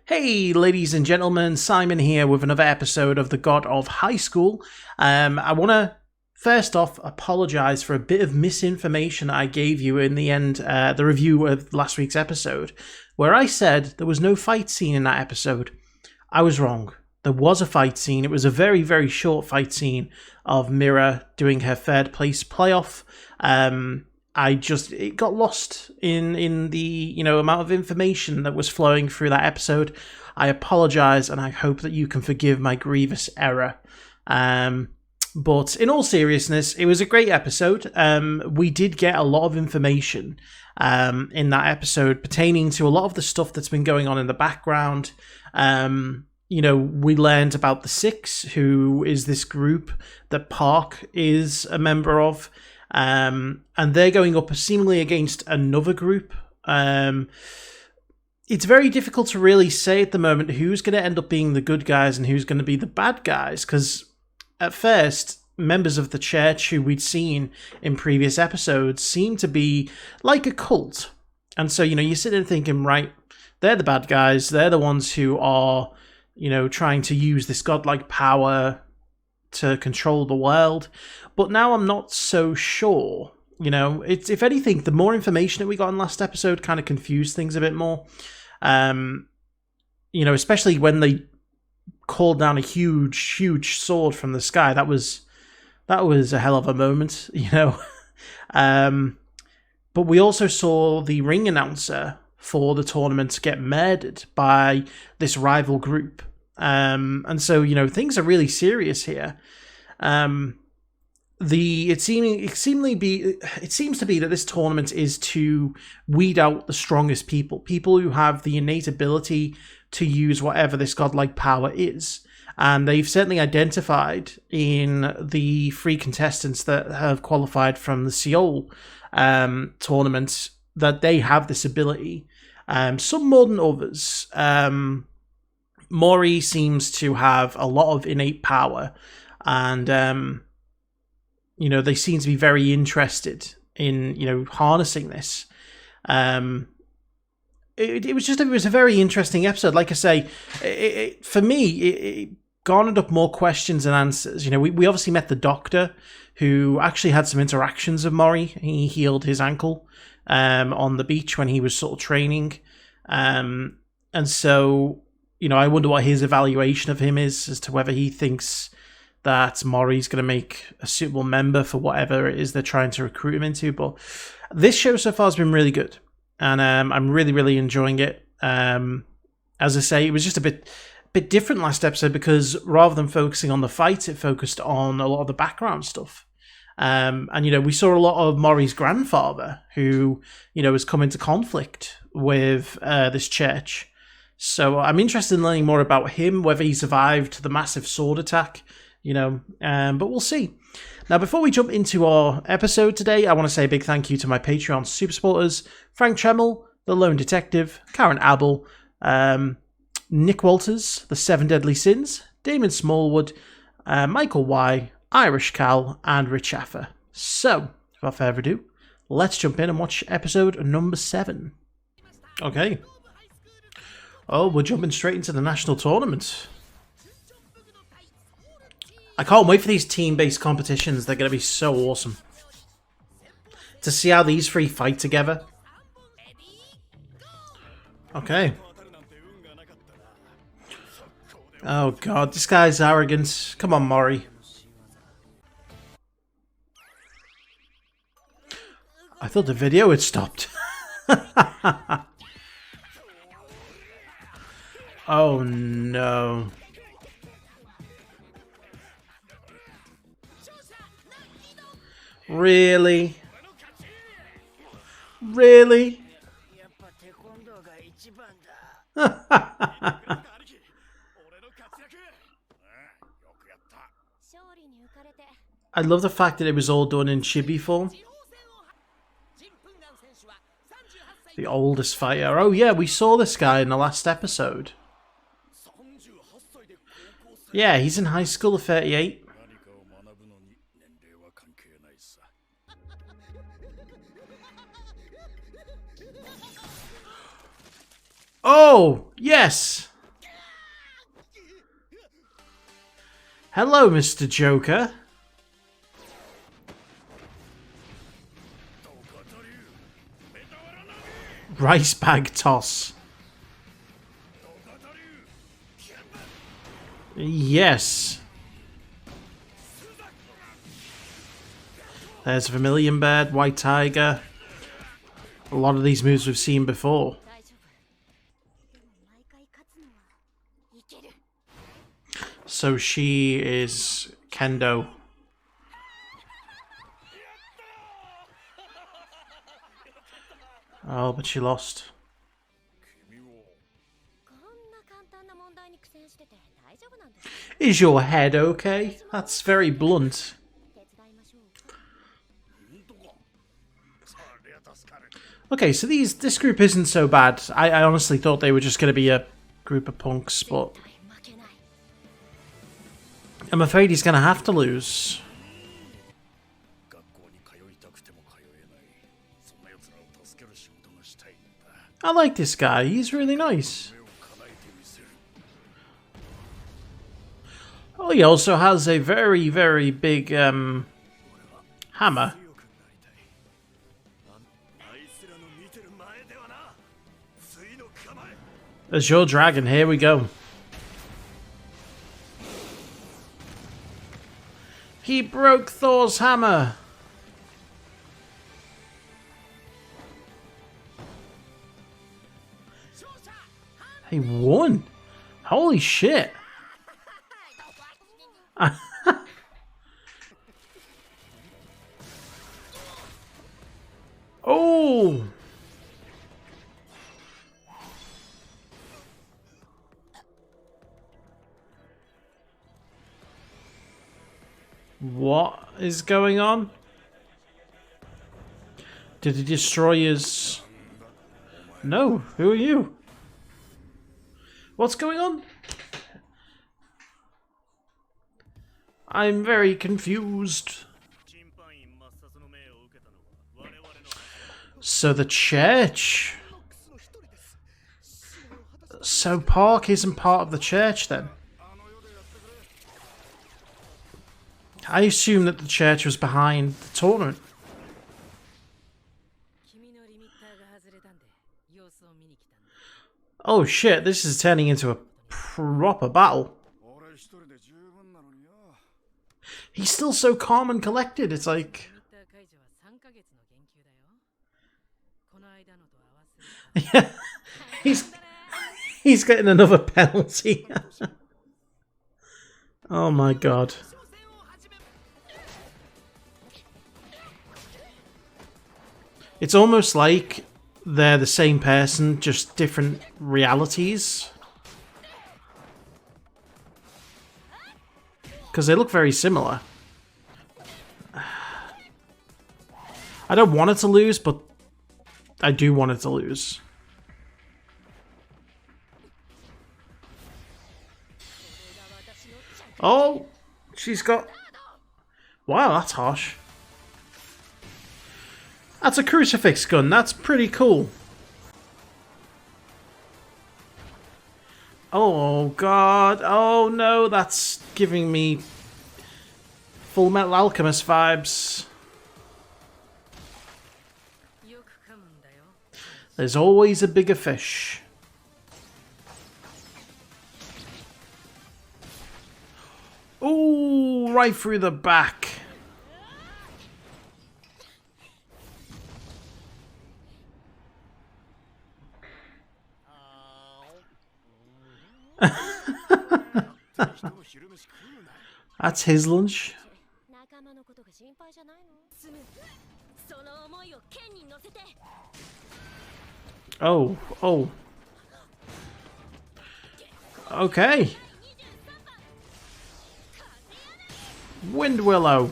Hey, ladies and gentlemen, Simon here with another episode of The God of High School. I want to first off apologize for a bit of misinformation I gave you in the end, the review of last week's episode, where I said there was no fight scene in that episode. I was wrong. There was a fight scene. It was a very, very short fight scene of Mira doing her third place playoff. It got lost in the amount of information that was flowing through that episode. I apologize, and I hope that you can forgive my grievous error. But in all seriousness, it was a great episode. We did get a lot of information in that episode pertaining to a lot of the stuff that's been going on in the background. We learned about the Six, who is this group that Park is a member of. And they're going up seemingly against another group. It's very difficult to really say at the moment who's going to end up being the good guys and who's going to be the bad guys, because at first, members of the church who we'd seen in previous episodes seem to be like a cult. And so, you sit there thinking, right, they're the bad guys. They're the ones who are, trying to use this godlike power to control the world. But now I'm not so sure. It's, if anything, the more information that we got in last episode kind of confused things a bit more. Especially when they called down a huge sword from the sky. That was a hell of a moment, But we also saw the ring announcer for the tournament get murdered by this rival group. And so, things are really serious here. It seems to be that this tournament is to weed out the strongest people who have the innate ability to use whatever this godlike power is. And they've certainly identified in the 3 contestants that have qualified from the Seoul tournament that they have this ability. Some more than others. Mori seems to have a lot of innate power, and they seem to be very interested in harnessing this. It was a very interesting episode. Like I say, for me, it garnered up more questions than answers. We obviously met the doctor, who actually had some interactions with Mori. He healed his ankle on the beach when he was sort of training, and so I wonder what his evaluation of him is, as to whether he thinks that Mori's going to make a suitable member for whatever it is they're trying to recruit him into. But this show so far has been really good, and I'm really, really enjoying it. As I say, it was just a bit different last episode, because rather than focusing on the fight, it focused on a lot of the background stuff. And we saw a lot of Mori's grandfather, who has come into conflict with this church. So I'm interested in learning more about him, whether he survived the massive sword attack. But we'll see. Now, before we jump into our episode today, I want to say a big thank you to my Patreon super supporters: Frank Tremel, The Lone Detective, Karen Abel, Nick Walters, The 7 Deadly Sins, Damon Smallwood, Michael Y, IrishCal, and Richafa. So, without further ado, let's jump in and watch episode number 7. Okay. Oh, we're jumping straight into the national tournament. I can't wait for these team-based competitions. They're going to be so awesome. To see how these 3 fight together. Okay. Oh god, this guy's arrogant. Come on, Mori. I thought the video had stopped. Oh no. Really? Really? I love the fact that it was all done in chibi form. The oldest fighter. Oh yeah, we saw this guy in the last episode. Yeah, he's in high school at 38. Oh, yes! Hello, Mr. Joker. Rice bag toss. Yes. There's Vermilion Bird, White Tiger. A lot of these moves we've seen before. So she is Kendo. Oh, but she lost. Is your head okay? That's very blunt. Okay, so this group isn't so bad. I honestly thought they were just going to be a group of punks, but I'm afraid he's going to have to lose. I like this guy. He's really nice. Oh, he also has a very, very big hammer. Azure Dragon, here we go. He broke Thor's hammer. He won. Holy shit. Oh. What is going on? Did he destroy his... No, who are you? What's going on? I'm very confused. So the church... So Park isn't part of the church then? I assume that the church was behind the tournament. Oh shit, this is turning into a proper battle. He's still so calm and collected, it's like... Yeah, he's getting another penalty. Oh my god. It's almost like they're the same person, just different realities. Because they look very similar. I don't want it to lose, but I do want it to lose. Oh, she's got... Wow, that's harsh. That's a crucifix gun. That's pretty cool. Oh, God. Oh, no. That's giving me Full Metal Alchemist vibes. There's always a bigger fish. Ooh, right through the back. That's his lunch. Oh, oh. Okay. Wind Willow.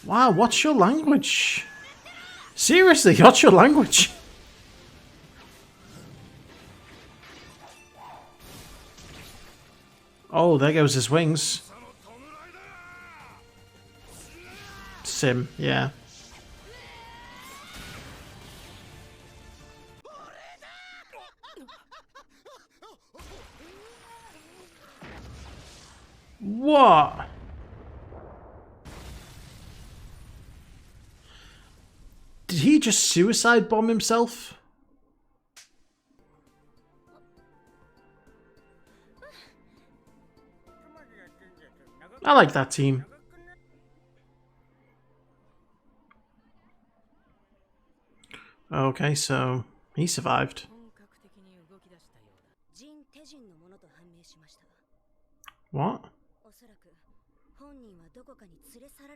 Wow, what's your language? Seriously, what's your language? Oh, there goes his wings. Sim, yeah. What? Did he just suicide bomb himself? I like that team. Okay, so he survived. What?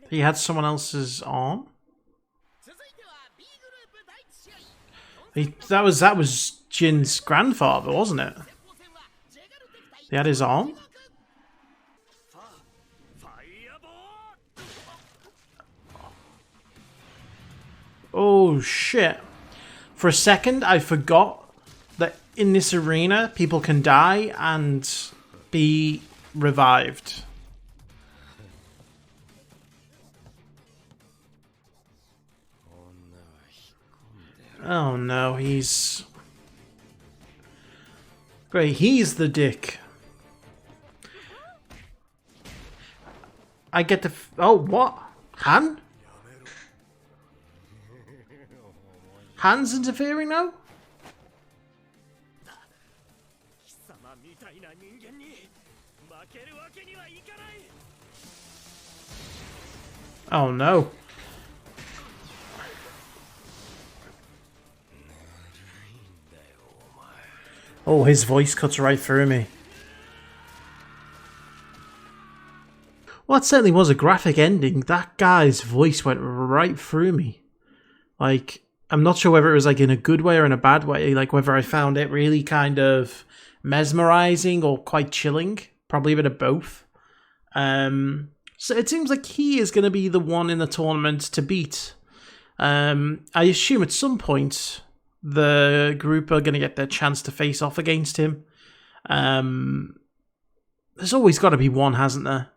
He had someone else's arm? That was Jin's grandfather, wasn't it? He had his arm? Oh shit. For a second, I forgot that in this arena, people can die and be revived. Oh no, he's... Great, he's the dick. I get to... Oh, what? Han? Han's interfering now? Oh no. Oh, his voice cuts right through me. Well, that certainly was a graphic ending. That guy's voice went right through me. Like, I'm not sure whether it was like in a good way or in a bad way. Like whether I found it really kind of mesmerizing or quite chilling. Probably a bit of both. So it seems like he is going to be the one in the tournament to beat. I assume at some point the group are going to get their chance to face off against him. There's always got to be one, hasn't there?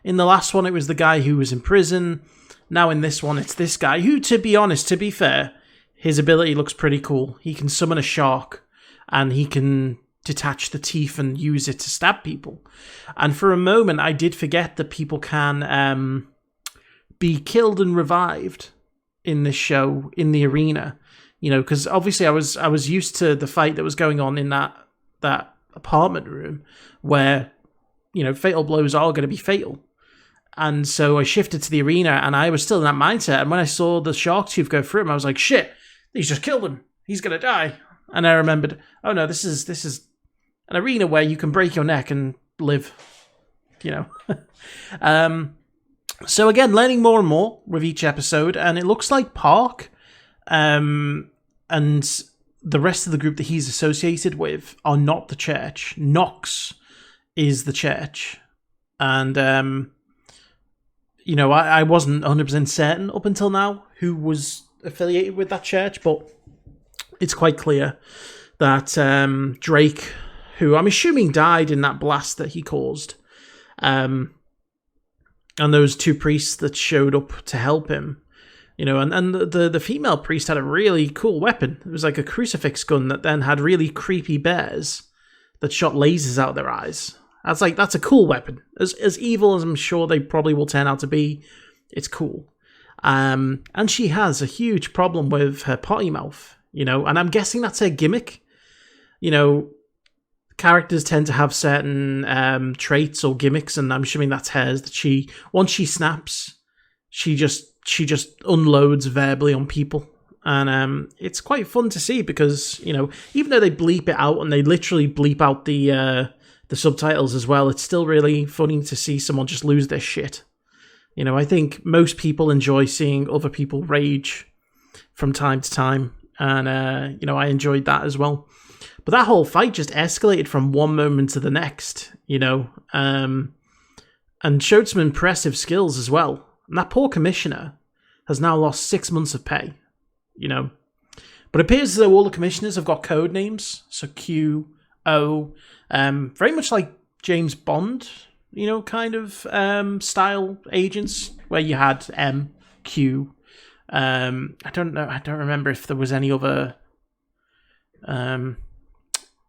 In the last one, it was the guy who was in prison. Now in this one, it's this guy who, to be honest, to be fair, his ability looks pretty cool. He can summon a shark and he can detach the teeth and use it to stab people. And for a moment, I did forget that people can be killed and revived in this show, in the arena. You know, because obviously I was used to the fight that was going on in that apartment room where, you know, fatal blows are going to be fatal. And so I shifted to the arena and I was still in that mindset. And when I saw the shark tooth go through him, I was like, shit, he's just killed him. He's going to die. And I remembered, oh no, this is an arena where you can break your neck and live, you know. So again, learning more and more with each episode. And it looks like Park and the rest of the group that he's associated with are not the church. Nox is the church. And, you know, I wasn't 100% certain up until now who was affiliated with that church, but it's quite clear that Drake, who I'm assuming died in that blast that he caused, and those two priests that showed up to help him, you know, and the female priest had a really cool weapon. It was like a crucifix gun that then had really creepy bears that shot lasers out their eyes. That's a cool weapon. As evil as I'm sure they probably will turn out to be, it's cool. And she has a huge problem with her potty mouth, you know, and I'm guessing that's her gimmick. You know, characters tend to have certain traits or gimmicks, and I'm assuming that's hers. That once she snaps, she just unloads verbally on people, and it's quite fun to see because, you know, even though they bleep it out and they literally bleep out the subtitles as well, it's still really funny to see someone just lose their shit. You know, I think most people enjoy seeing other people rage from time to time, and you know, I enjoyed that as well. But that whole fight just escalated from one moment to the next, you know, and showed some impressive skills as well. And that poor commissioner has now lost 6 months of pay, you know. But it appears as though all the commissioners have got code names, so Q, O, very much like James Bond, you know, kind of style agents, where you had M, Q. I don't remember if there was any other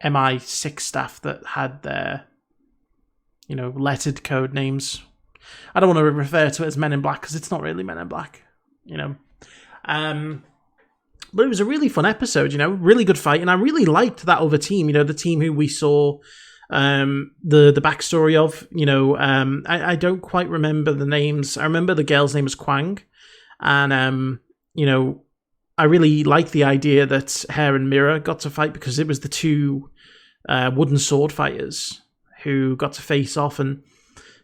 MI6 staff that had their, lettered code names. I don't want to refer to it as Men in Black because it's not really Men in Black, But it was a really fun episode, really good fight, and I really liked that other team, the team who we saw the backstory of, I don't quite remember the names. I remember the girl's name was Kwang, and I really like the idea that Hair and Mirror got to fight because it was the two wooden sword fighters who got to face off, and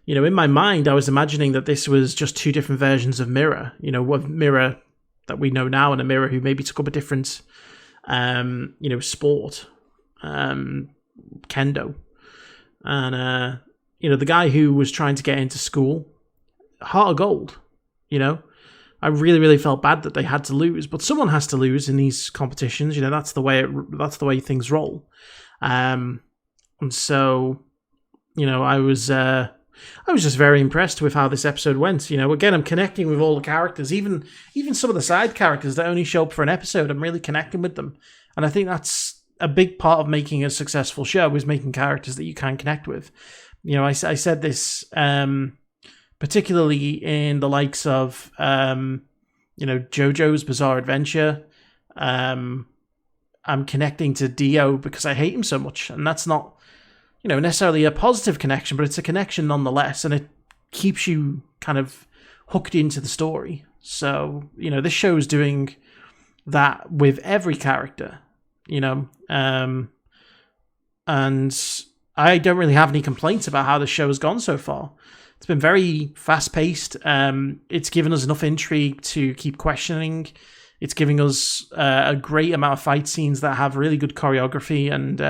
in my mind I was imagining that this was just two different versions of Mirror, of Mirror that we know now and a Mirror who maybe took up a different sport, kendo. And, the guy who was trying to get into school, heart of gold, I really, really felt bad that they had to lose, but someone has to lose in these competitions. That's the way things roll. And so, I was just very impressed with how this episode went. Again, I'm connecting with all the characters, even some of the side characters that only show up for an episode. I'm really connecting with them, and I think that's a big part of making a successful show, is making characters that you can connect with. I said this particularly in the likes of JoJo's Bizarre Adventure. I'm connecting to Dio because I hate him so much, and that's not necessarily a positive connection, but it's a connection nonetheless, and it keeps you kind of hooked into the story. So this show's doing that with every character. And I don't really have any complaints about how the show has gone so far. It's been very fast-paced. It's given us enough intrigue to keep questioning. It's giving us a great amount of fight scenes that have really good choreography, and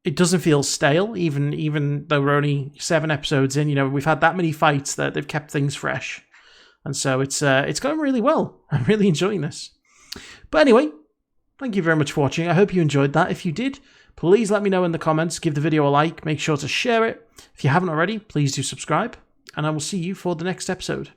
it doesn't feel stale, even though we're only 7 episodes in. We've had that many fights that they've kept things fresh, and so it's going really well. I'm really enjoying this. But anyway, thank you very much for watching. I hope you enjoyed that. If you did, please let me know in the comments. Give the video a like. Make sure to share it. If you haven't already, please do subscribe. And I will see you for the next episode.